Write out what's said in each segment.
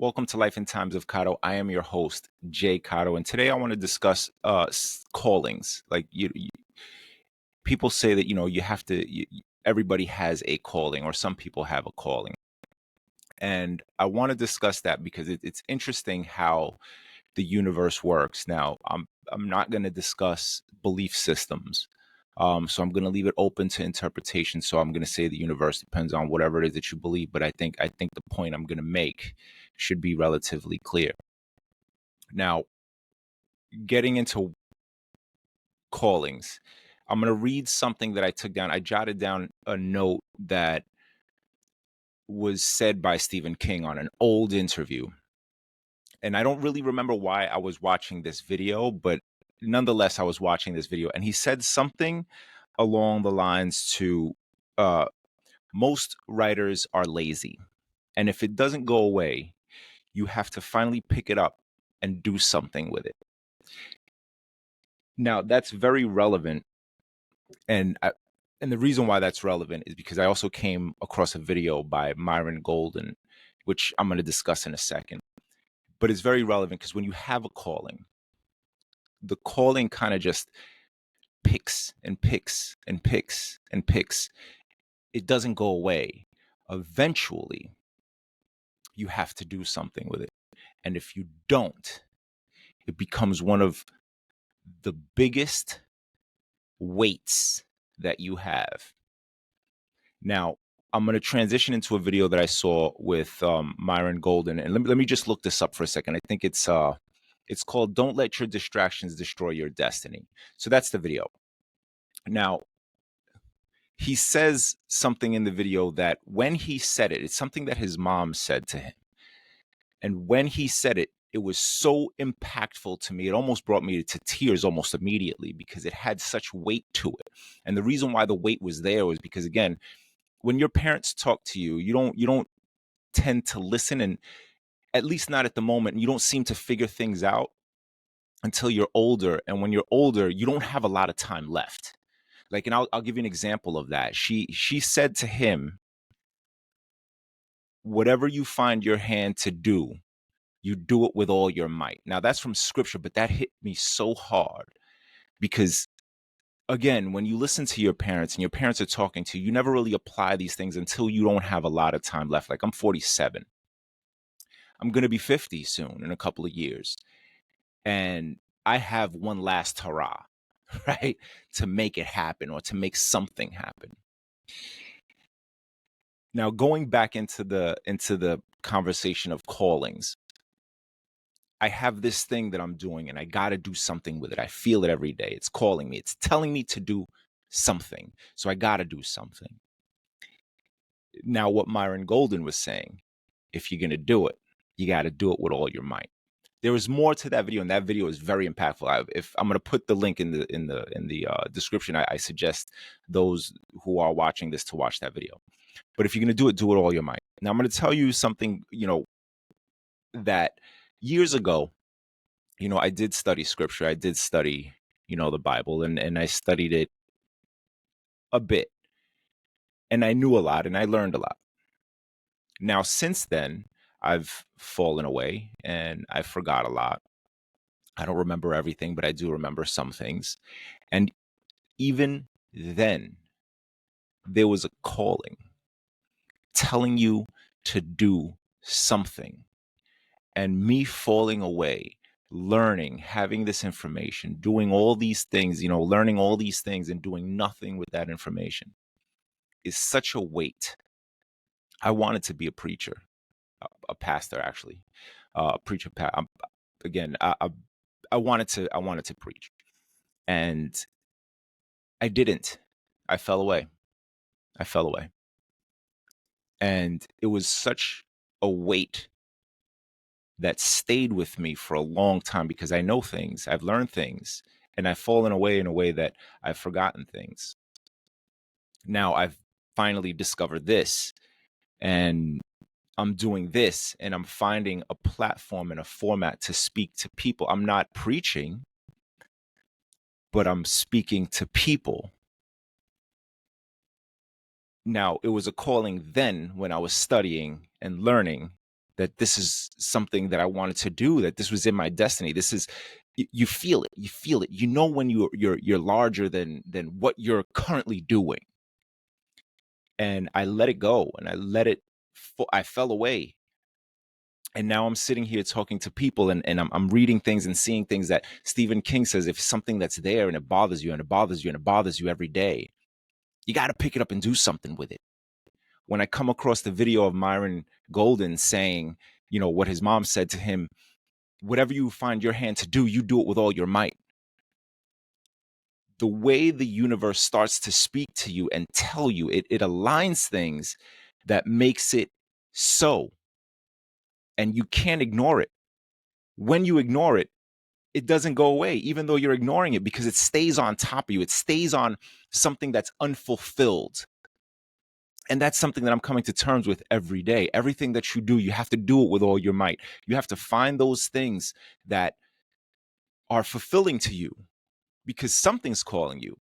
Welcome to Life in Times of Cotto. I am your host, Jay Cotto, and today I want to discuss callings. People say that you have to. Everybody has a calling, or some people have a calling, and I want to discuss that because it's interesting how the universe works. Now, I'm not going to discuss belief systems. So I'm going to leave it open to interpretation. So I'm going to say the universe depends on whatever it is that you believe. But I think the point I'm going to make should be relatively clear. Now, getting into callings, I'm going to read something that I took down. I jotted down a note that was said by Stephen King on an old interview. And I don't really remember why I was watching this video, but nonetheless, I was watching this video. And he said something along the lines to most writers are lazy. And if it doesn't go away, you have to finally pick it up and do something with it. Now, that's very relevant. And the reason why that's relevant is because I also came across a video by Myron Golden, which I'm going to discuss in a second. But it's very relevant because when you have a calling, the calling kind of just picks and picks and picks and picks. It doesn't go away. Eventually, you have to do something with it. And if you don't, it becomes one of the biggest weights that you have. Now, I'm going to transition into a video that I saw with Myron Golden. And let me just look this up for a second. I think it's called "Don't Let Your Distractions Destroy Your Destiny." So that's the video. Now, he says something in the video that when he said it, it's something that his mom said to him. And when he said it, it was so impactful to me. It almost brought me to tears almost immediately because it had such weight to it. And the reason why the weight was there was because, again, when your parents talk to you, you don't tend to listen, and at least not at the moment. And you don't seem to figure things out until you're older. And when you're older, you don't have a lot of time left. And I'll give you an example of that. She said to him, "Whatever you find your hand to do, you do it with all your might." Now, that's from scripture, but that hit me so hard because, again, when you listen to your parents and your parents are talking to you, you never really apply these things until you don't have a lot of time left. Like, I'm 47. I'm going to be 50 soon in a couple of years. And I have one last hurrah, right, to make it happen or to make something happen. Now, going back into the conversation of callings, I have this thing that I'm doing and I got to do something with it. I feel it every day. It's calling me. It's telling me to do something. So I got to do something. Now, what Myron Golden was saying, if you're going to do it, you got to do it with all your might. There was more to that video, and that video is very impactful. If I'm going to put the link in the description, I suggest those who are watching this to watch that video. But if you're going to do it with all your might. Now, I'm going to tell you something, that years ago, I did study scripture. I did study, the Bible, and I studied it a bit. And I knew a lot and I learned a lot. Now, since then, I've fallen away and I forgot a lot. I don't remember everything, but I do remember some things. And even then, there was a calling telling you to do something. And me falling away, learning, having this information, doing all these things, learning all these things and doing nothing with that information is such a weight. I wanted to be a preacher, a pastor, actually, a preacher. Again, I wanted to preach, and I didn't. I fell away. And it was such a weight that stayed with me for a long time because I know things, I've learned things, and I've fallen away in a way that I've forgotten things. Now I've finally discovered this, and I'm doing this, and I'm finding a platform and a format to speak to people. I'm not preaching, but I'm speaking to people. Now, it was a calling then when I was studying and learning that this is something that I wanted to do, that this was in my destiny. This is, you feel it. You feel it. You know when you're larger than what you're currently doing. And I let it go, and I let it. I fell away, and now I'm sitting here talking to people, and I'm reading things and seeing things that Stephen King says. If something that's there and it bothers you and it bothers you and it bothers you every day, you got to pick it up and do something with it. When I come across the video of Myron Golden saying, what his mom said to him, whatever you find your hand to do, you do it with all your might. The way the universe starts to speak to you and tell you, it aligns things that makes it so. And you can't ignore it. When you ignore it, it doesn't go away, even though you're ignoring it, because it stays on top of you. It stays on something that's unfulfilled. And that's something that I'm coming to terms with every day. Everything that you do, you have to do it with all your might. You have to find those things that are fulfilling to you, because something's calling you.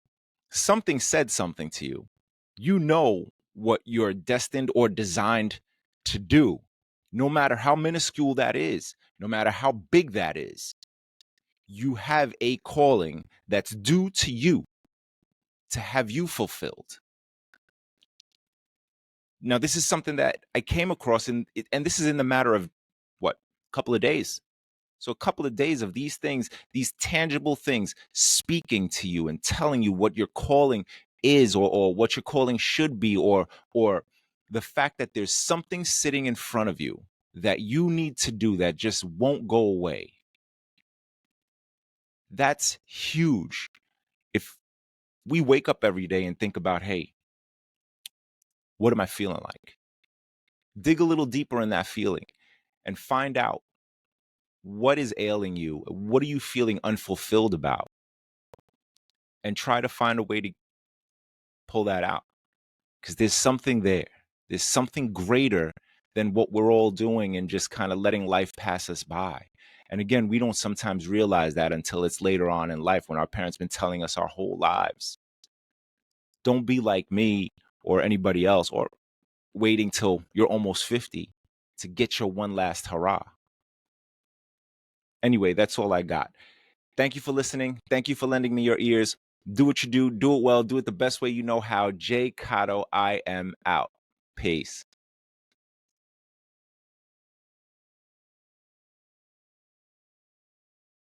Something said something to you. You know what you're destined or designed to do, no matter how minuscule that is, no matter how big that is. You have a calling that's due to you to have you fulfilled. Now, this is something that I came across, and this is in the matter of a couple of days. So a couple of days of these things, these tangible things speaking to you and telling you what your calling is, or what your calling should be, or the fact that there's something sitting in front of you that you need to do that just won't go away. That's huge. If we wake up every day and think about, hey, what am I feeling like? Dig a little deeper in that feeling and find out, what is ailing you? What are you feeling unfulfilled about? And try to find a way to pull that out, because there's something there. There's something greater than what we're all doing and just kind of letting life pass us by. And again, we don't sometimes realize that until it's later on in life, when our parents been telling us our whole lives. Don't be like me or anybody else, or waiting till you're almost 50 to get your one last hurrah. Anyway, that's all I got. Thank you for listening. Thank you for lending me your ears. Do what you do it well, do it the best way you know how. Jay Cotto, I am out. Peace.